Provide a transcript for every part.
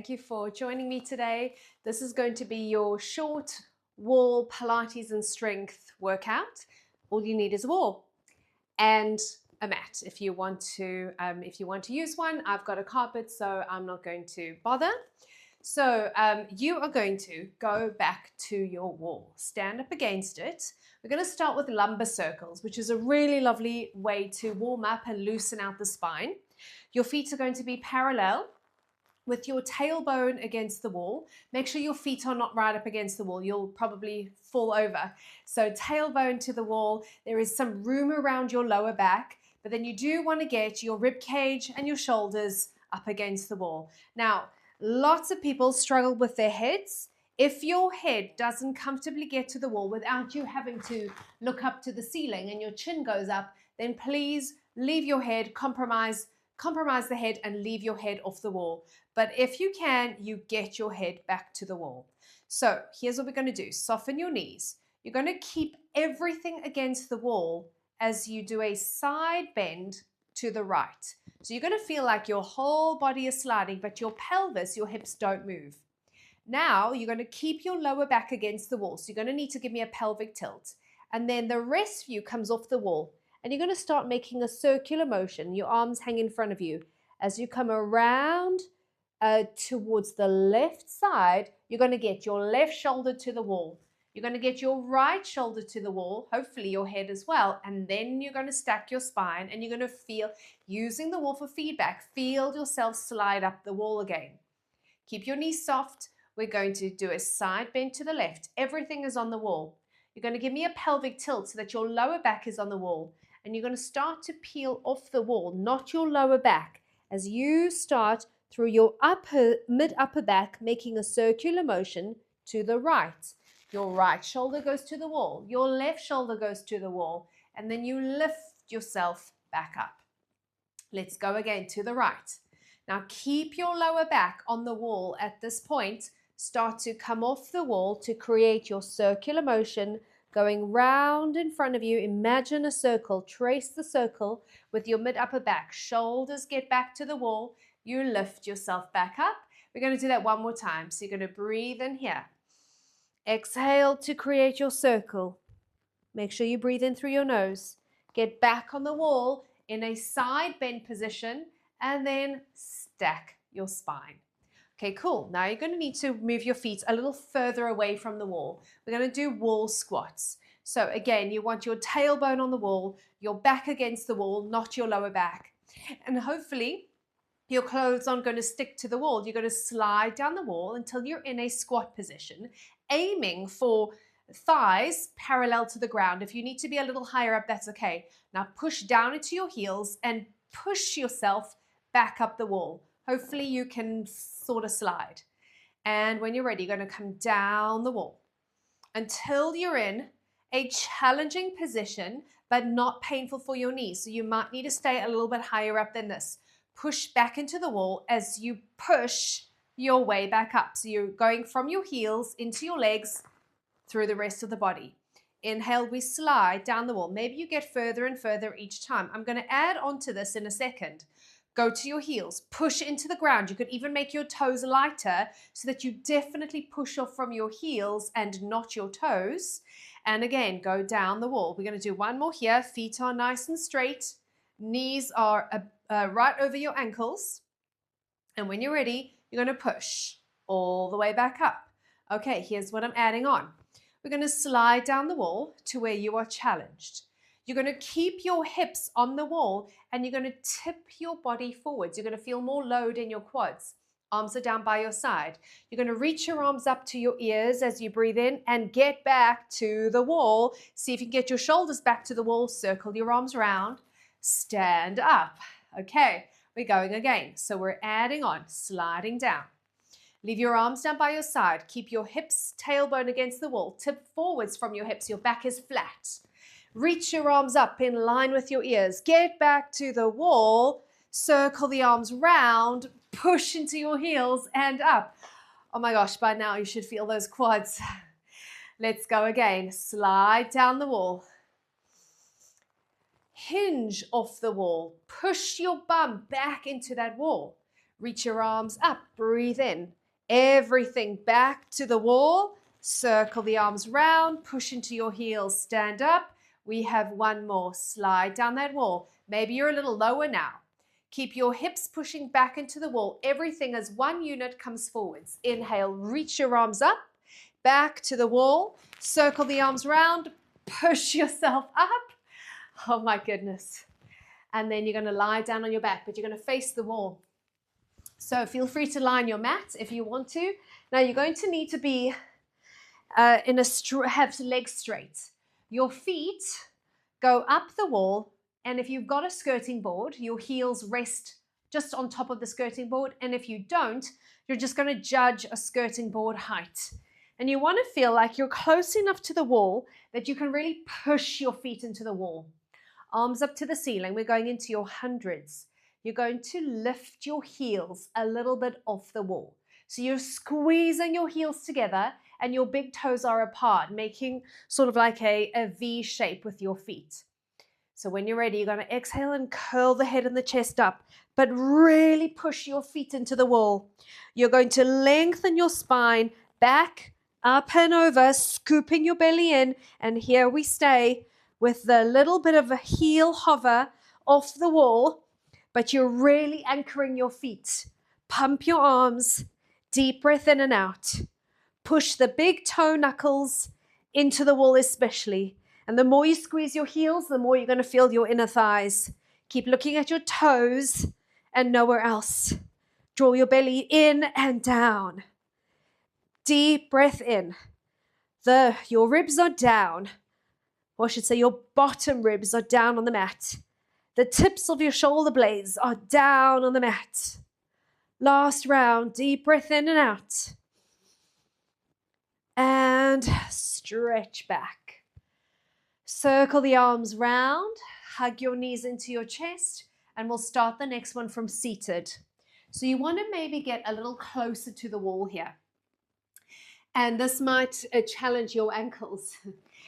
Thank you for joining me today. This is going to be your short wall Pilates and strength workout. All you need is a wall and a mat if you want to use one. I've got a carpet, so I'm not going to bother. So you are going to go back to your wall, stand up against it. We're going to start with lumbar circles, which is a really lovely way to warm up and loosen out the spine. Your feet are going to be parallel with your tailbone against the wall. Make sure your feet are not right up against the wall. You'll probably fall over. So tailbone to the wall. There is some room around your lower back, but then you do want to get your rib cage and your shoulders up against the wall. Now, lots of people struggle with their heads. If your head doesn't comfortably get to the wall without you having to look up to the ceiling and your chin goes up, then please leave your head, compromise the head and leave your head off the wall. But if you can, you get your head back to the wall. So here's what we're going to do. Soften your knees. You're going to keep everything against the wall as you do a side bend to the right. So you're going to feel like your whole body is sliding, but your pelvis, your hips don't move. Now you're going to keep your lower back against the wall. So you're going to need to give me a pelvic tilt. And then the rest of you comes off the wall. And you're going to start making a circular motion. Your arms hang in front of you. As you come around towards the left side, you're going to get your left shoulder to the wall. You're going to get your right shoulder to the wall, hopefully your head as well. And then you're going to stack your spine and you're going to feel, using the wall for feedback, feel yourself slide up the wall again. Keep your knees soft. We're going to do a side bend to the left. Everything is on the wall. You're going to give me a pelvic tilt so that your lower back is on the wall. And you're going to start to peel off the wall, not your lower back, as you start through your mid-upper back, making a circular motion to the right. Your right shoulder goes to the wall. Your left shoulder goes to the wall. And then you lift yourself back up. Let's go again to the right. Now keep your lower back on the wall at this point. Start to come off the wall to create your circular motion going round in front of you. Imagine a circle. Trace the circle with your mid-upper back. Shoulders get back to the wall. You lift yourself back up. We're going to do that one more time. So you're going to breathe in here. Exhale to create your circle. Make sure you breathe in through your nose. Get back on the wall in a side bend position and then stack your spine. Okay, cool. Now you're going to need to move your feet a little further away from the wall. We're going to do wall squats. So again, you want your tailbone on the wall, your back against the wall, not your lower back. And hopefully your clothes aren't going to stick to the wall. You're going to slide down the wall until you're in a squat position, aiming for thighs parallel to the ground. If you need to be a little higher up, that's okay. Now push down into your heels and push yourself back up the wall. Hopefully you can sort of slide. And when you're ready, you're going to come down the wall until you're in a challenging position, but not painful for your knees. So you might need to stay a little bit higher up than this. Push back into the wall as you push your way back up. So you're going from your heels into your legs through the rest of the body. Inhale, we slide down the wall. Maybe you get further and further each time. I'm going to add on to this in a second. Go to your heels, push into the ground. You could even make your toes lighter so that you definitely push off from your heels and not your toes. And again, go down the wall. We're going to do one more here. Feet are nice and straight. Knees are right over your ankles. And when you're ready, you're going to push all the way back up. Okay, here's what I'm adding on. We're going to slide down the wall to where you are challenged. You're going to keep your hips on the wall and you're going to tip your body forwards. You're going to feel more load in your quads. Arms are down by your side. You're going to reach your arms up to your ears as you breathe in and get back to the wall. See if you can get your shoulders back to the wall. Circle your arms around. Stand up. Okay, we're going again. So we're adding on, sliding down. Leave your arms down by your side. Keep your hips, tailbone against the wall. Tip forwards from your hips. Your back is flat. Reach your arms up in line with your ears. Get back to the wall. Circle the arms round. Push into your heels and up. Oh my gosh, by now you should feel those quads. Let's go again. Slide down the wall. Hinge off the wall. Push your bum back into that wall. Reach your arms up, breathe in. Everything back to the wall. Circle the arms round, push into your heels, stand up. We have one more. Slide down that wall. Maybe you're a little lower now. Keep your hips pushing back into the wall. Everything as one unit comes forwards. Inhale, reach your arms up, back to the wall. Circle the arms round, push yourself up. Oh my goodness. And then you're going to lie down on your back, but you're going to face the wall. So feel free to lie on your mat if you want to. Now you're going to need to be have legs straight. Your feet go up the wall, and if you've got a skirting board, your heels rest just on top of the skirting board. And if you don't, you're just going to judge a skirting board height. And you want to feel like you're close enough to the wall that you can really push your feet into the wall. Arms up to the ceiling. We're going into your hundreds. You're going to lift your heels a little bit off the wall. So you're squeezing your heels together and your big toes are apart, making sort of like a V shape with your feet. So when you're ready, you're going to exhale and curl the head and the chest up, but really push your feet into the wall. You're going to lengthen your spine back, up and over, scooping your belly in. And here we stay with the little bit of a heel hover off the wall, but you're really anchoring your feet. Pump your arms, deep breath in and out. Push the big toe knuckles into the wall especially. And the more you squeeze your heels, the more you're going to feel your inner thighs. Keep looking at your toes and nowhere else. Draw your belly in and down. Deep breath in. Your ribs are down. Or I should say your bottom ribs are down on the mat. The tips of your shoulder blades are down on the mat. Last round, deep breath in and out. And stretch back. Circle the arms round, hug your knees into your chest, and we'll start the next one from seated. So you want to maybe get a little closer to the wall here. And this might challenge your ankles.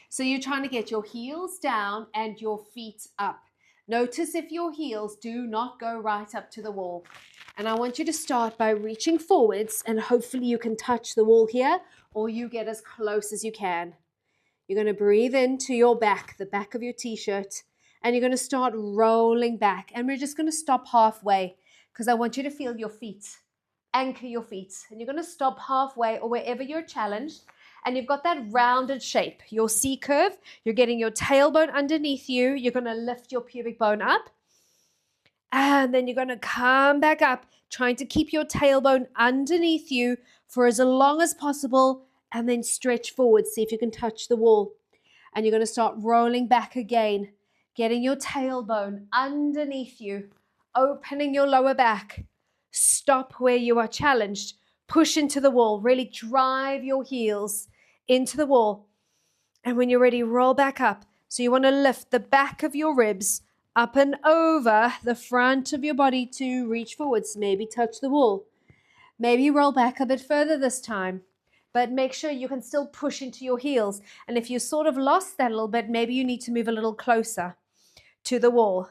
So you're trying to get your heels down and your feet up. Notice if your heels do not go right up to the wall. And I want you to start by reaching forwards, and hopefully you can touch the wall here, or you get as close as you can. You're going to breathe into your back, the back of your t-shirt, and you're going to start rolling back. And we're just going to stop halfway because I want you to feel your feet. Anchor your feet. And you're going to stop halfway or wherever you're challenged. And you've got that rounded shape, your C curve. You're getting your tailbone underneath you. You're going to lift your pubic bone up. And then you're going to come back up, trying to keep your tailbone underneath you for as long as possible. And then stretch forward, see if you can touch the wall. And you're going to start rolling back again, getting your tailbone underneath you, opening your lower back. Stop where you are challenged. Push into the wall. Really drive your heels into the wall. And when you're ready, roll back up. So you want to lift the back of your ribs up and over the front of your body to reach forwards. Maybe touch the wall. Maybe roll back a bit further this time. But make sure you can still push into your heels. And if you sort of lost that a little bit, maybe you need to move a little closer to the wall.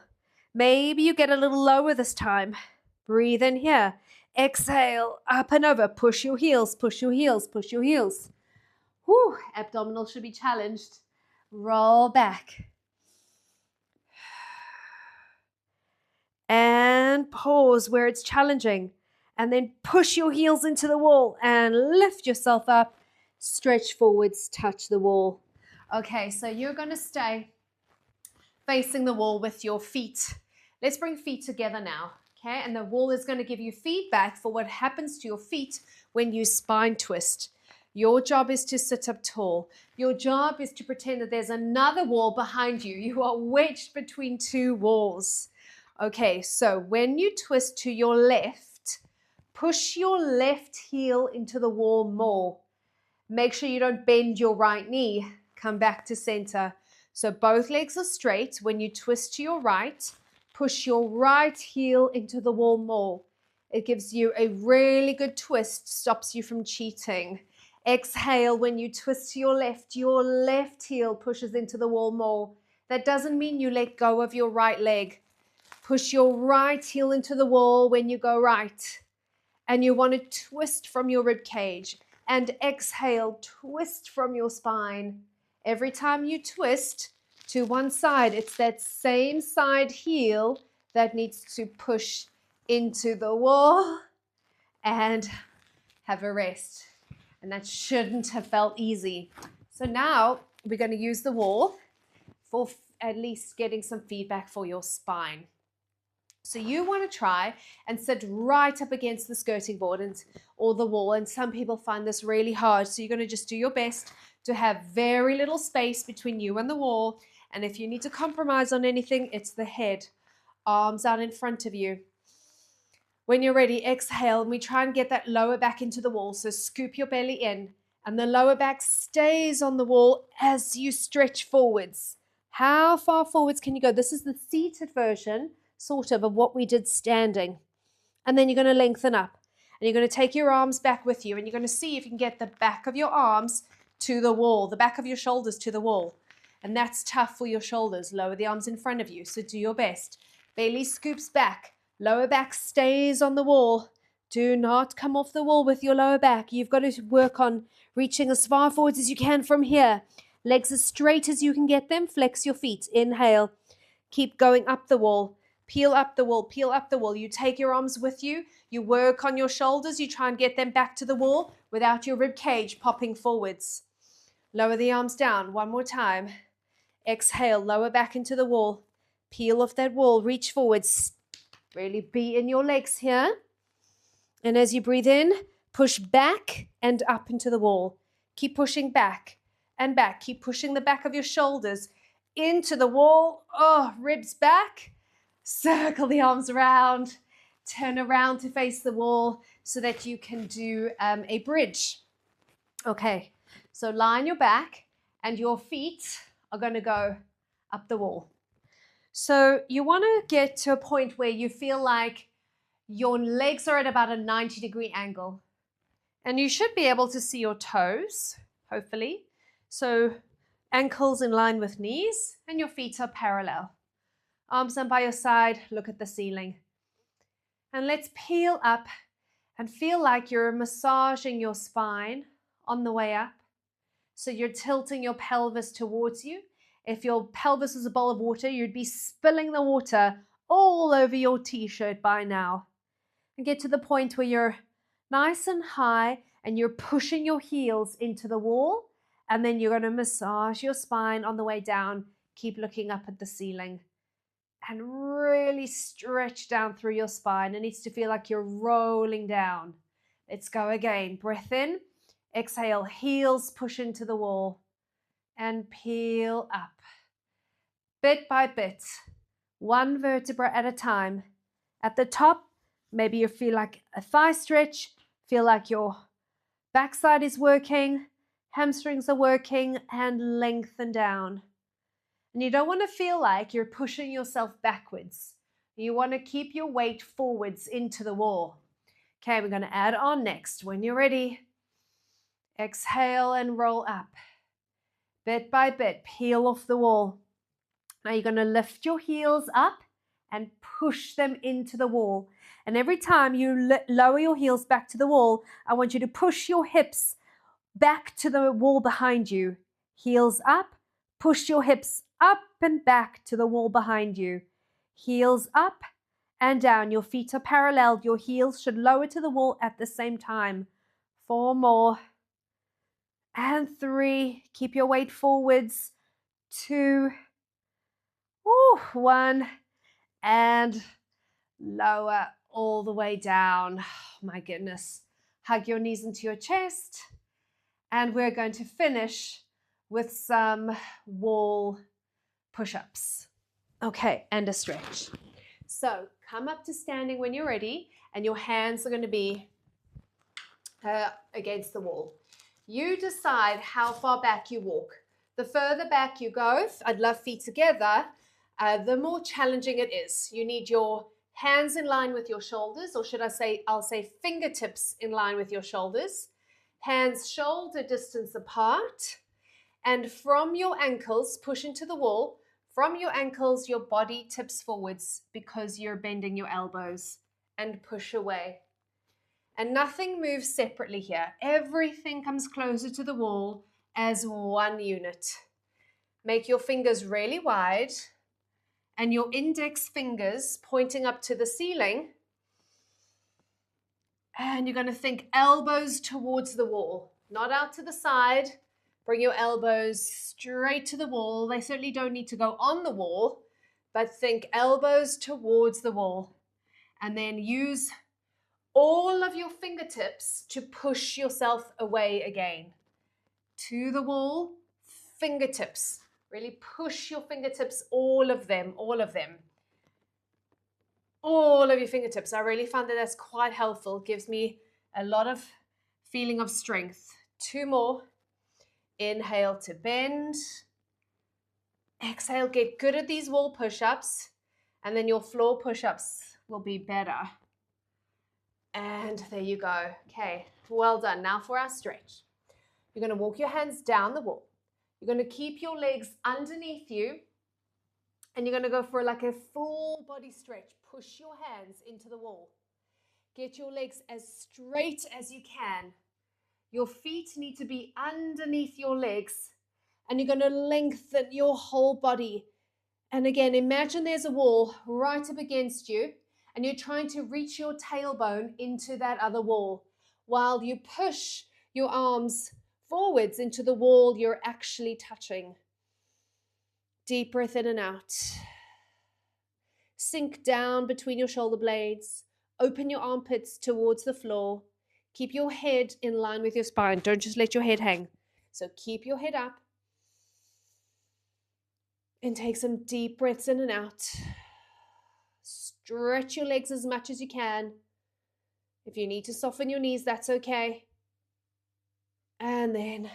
Maybe you get a little lower this time. Breathe in here. Exhale, up and over. Push your heels, push your heels, push your heels. Whew, abdominal should be challenged. Roll back. And pause where it's challenging. And then push your heels into the wall and lift yourself up. Stretch forwards, touch the wall. Okay, so you're going to stay facing the wall with your feet. Let's bring feet together now. Okay, and the wall is going to give you feedback for what happens to your feet when you spine twist. Your job is to sit up tall. Your job is to pretend that there's another wall behind you. You are wedged between two walls. Okay, so when you twist to your left, push your left heel into the wall more. Make sure you don't bend your right knee. Come back to center. So both legs are straight. When you twist to your right, push your right heel into the wall more. It gives you a really good twist, stops you from cheating. Exhale, when you twist to your left heel pushes into the wall more. That doesn't mean you let go of your right leg. Push your right heel into the wall when you go right. And you want to twist from your rib cage. And exhale, twist from your spine. Every time you twist to one side, it's that same side heel that needs to push into the wall and have a rest. And that shouldn't have felt easy. So now we're going to use the wall for at least getting some feedback for your spine. So you want to try and sit right up against the skirting board or the wall. And some people find this really hard. So you're going to just do your best to have very little space between you and the wall. And if you need to compromise on anything, it's the head. Arms out in front of you. When you're ready, exhale, and we try and get that lower back into the wall. So scoop your belly in, and the lower back stays on the wall as you stretch forwards. How far forwards can you go? This is the seated version, sort of what we did standing. And then you're going to lengthen up, and you're going to take your arms back with you, and you're going to see if you can get the back of your arms to the wall, the back of your shoulders to the wall. And that's tough for your shoulders. Lower the arms in front of you, so do your best. Belly scoops back. Lower back stays on the wall. Do not come off the wall with your lower back. You've got to work on reaching as far forwards as you can from here. Legs as straight as you can get them. Flex your feet. Inhale. Keep going up the wall. Peel up the wall. Peel up the wall. You take your arms with you. You work on your shoulders. You try and get them back to the wall without your rib cage popping forwards. Lower the arms down. One more time. Exhale. Lower back into the wall. Peel off that wall. Reach forwards. Really be in your legs here. And as you breathe in, push back and up into the wall. Keep pushing back and back. Keep pushing the back of your shoulders into the wall. Oh, ribs back. Circle the arms around. Turn around to face the wall so that you can do a bridge. Okay, so lie on your back and your feet are going to go up the wall. So you want to get to a point where you feel like your legs are at about a 90-degree angle. And you should be able to see your toes, hopefully. So ankles in line with knees and your feet are parallel. Arms down by your side, look at the ceiling. And let's peel up and feel like you're massaging your spine on the way up. So you're tilting your pelvis towards you. If your pelvis was a bowl of water, you'd be spilling the water all over your t-shirt by now. And get to the point where you're nice and high and you're pushing your heels into the wall. And then you're going to massage your spine on the way down. Keep looking up at the ceiling. And really stretch down through your spine. It needs to feel like you're rolling down. Let's go again. Breath in. Exhale. Heels push into the wall. And peel up. Bit by bit, one vertebra at a time. At the top, maybe you feel like a thigh stretch, feel like your backside is working, hamstrings are working, and lengthen down. And you don't want to feel like you're pushing yourself backwards. You want to keep your weight forwards into the wall. Okay, we're going to add on next. When you're ready, exhale and roll up. Bit by bit, peel off the wall. Now you're going to lift your heels up and push them into the wall. And every time you lower your heels back to the wall, I want you to push your hips back to the wall behind you. Heels up, push your hips up and back to the wall behind you. Heels up and down. Your feet are parallel. Your heels should lower to the wall at the same time. 4 more. And 3. Keep your weight forwards. 2. 1. And lower all the way down. Oh, my goodness. Hug your knees into your chest. And we're going to finish with some wall push-ups. Okay, and a stretch. So come up to standing when you're ready, and your hands are going to be against the wall. You decide how far back you walk. The further back you go, I'd love feet together, the more challenging it is. You need your hands in line with your shoulders, or I'll say fingertips in line with your shoulders. Hands shoulder distance apart. And from your ankles, push into the wall. From your ankles, your body tips forwards because you're bending your elbows, and push away. And nothing moves separately here. Everything comes closer to the wall as one unit. Make your fingers really wide and your index fingers pointing up to the ceiling. And you're going to think elbows towards the wall, not out to the side. Bring your elbows straight to the wall. They certainly don't need to go on the wall, but think elbows towards the wall. And then use all of your fingertips to push yourself away again. To the wall, fingertips. Really push your fingertips, all of them, all of them. All of your fingertips. I really found that that's quite helpful. It gives me a lot of feeling of strength. 2 more. Inhale to bend. Exhale, get good at these wall push-ups. And then your floor push-ups will be better. And there you go. Okay, well done. Now for our stretch. You're going to walk your hands down the wall. You're going to keep your legs underneath you. And you're going to go for like a full body stretch. Push your hands into the wall. Get your legs as straight as you can. Your feet need to be underneath your legs. And you're going to lengthen your whole body. And again, imagine there's a wall right up against you. And you're trying to reach your tailbone into that other wall. While you push your arms forwards into the wall you're actually touching. Deep breath in and out. Sink down between your shoulder blades. Open your armpits towards the floor. Keep your head in line with your spine. Don't just let your head hang. So keep your head up. And take some deep breaths in and out. Stretch your legs as much as you can. If you need to soften your knees, that's okay. And then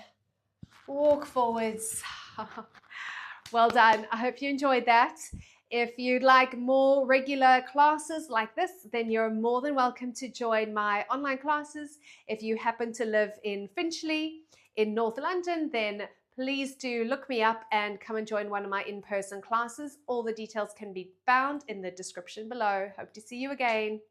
walk forwards. Well done. I hope you enjoyed that. If you'd like more regular classes like this, then you're more than welcome to join my online classes. If you happen to live in Finchley, in North London, then please do look me up and come and join one of my in-person classes. All the details can be found in the description below. Hope to see you again.